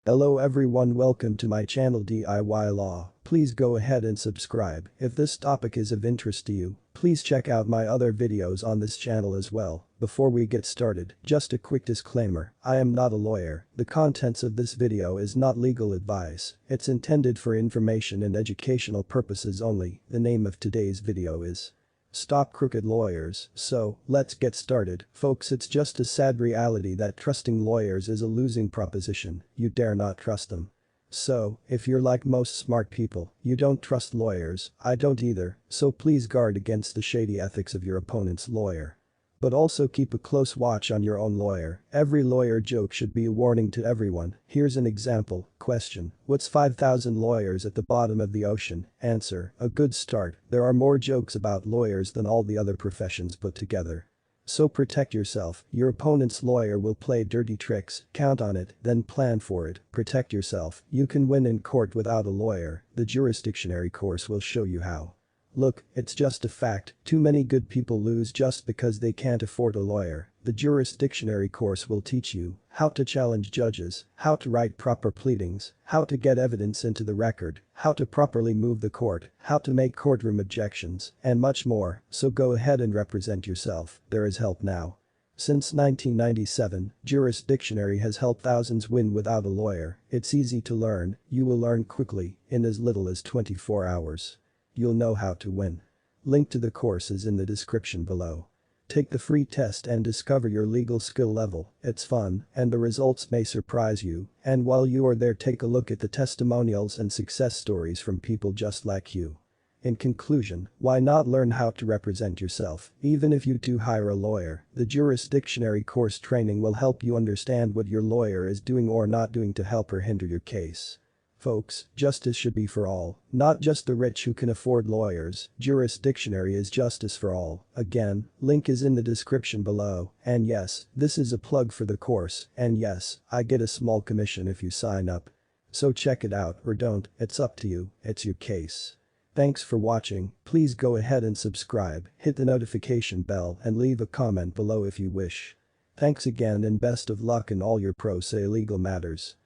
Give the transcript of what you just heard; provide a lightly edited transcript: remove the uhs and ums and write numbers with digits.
Hello everyone, welcome to my channel DIY Law. Please go ahead and subscribe. If this topic is of interest to you, please check out my other videos on this channel as well. Before we get started, just a quick disclaimer, I am not a lawyer. The contents of this video is not legal advice. It's intended for information and educational purposes only. The name of today's video is Stop Crooked Lawyers. So, let's get started. Folks, it's just a sad reality that trusting lawyers is a losing proposition. You dare not trust them. So, if you're like most smart people, you don't trust lawyers, I don't either, so please guard against the shady ethics of your opponent's lawyer. But also keep a close watch on your own lawyer. Every lawyer joke should be a warning to everyone. Here's an example. Question: what's 5,000 lawyers at the bottom of the ocean? Answer: a good start. There are more jokes about lawyers than all the other professions put together. So protect yourself. Your opponent's lawyer will play dirty tricks, count on it, then plan for it. Protect yourself. You can win in court without a lawyer. The Jurisdictionary Course will show you how. Look, it's just a fact, too many good people lose just because they can't afford a lawyer. The Jurisdictionary Course will teach you how to challenge judges, how to write proper pleadings, how to get evidence into the record, how to properly move the court, how to make courtroom objections, and much more, so go ahead and represent yourself. There is help now. Since 1997, Jurisdictionary has helped thousands win without a lawyer. It's easy to learn, you will learn quickly, in as little as 24 hours. You'll know how to win. Link to the course is in the description below. Take the free test and discover your legal skill level. It's fun, and the results may surprise you, and while you are there, take a look at the testimonials and success stories from people just like you. In conclusion, why not learn how to represent yourself? Even if you do hire a lawyer, the Jurisdictionary Course training will help you understand what your lawyer is doing or not doing to help or hinder your case. Folks, justice should be for all, not just the rich who can afford lawyers. Jurisdictionary is justice for all. Again, link is in the description below, and yes, this is a plug for the course, and yes, I get a small commission if you sign up. So check it out or don't, it's up to you, it's your case. Thanks for watching, please go ahead and subscribe, hit the notification bell and leave a comment below if you wish. Thanks again and best of luck in all your pro se legal matters.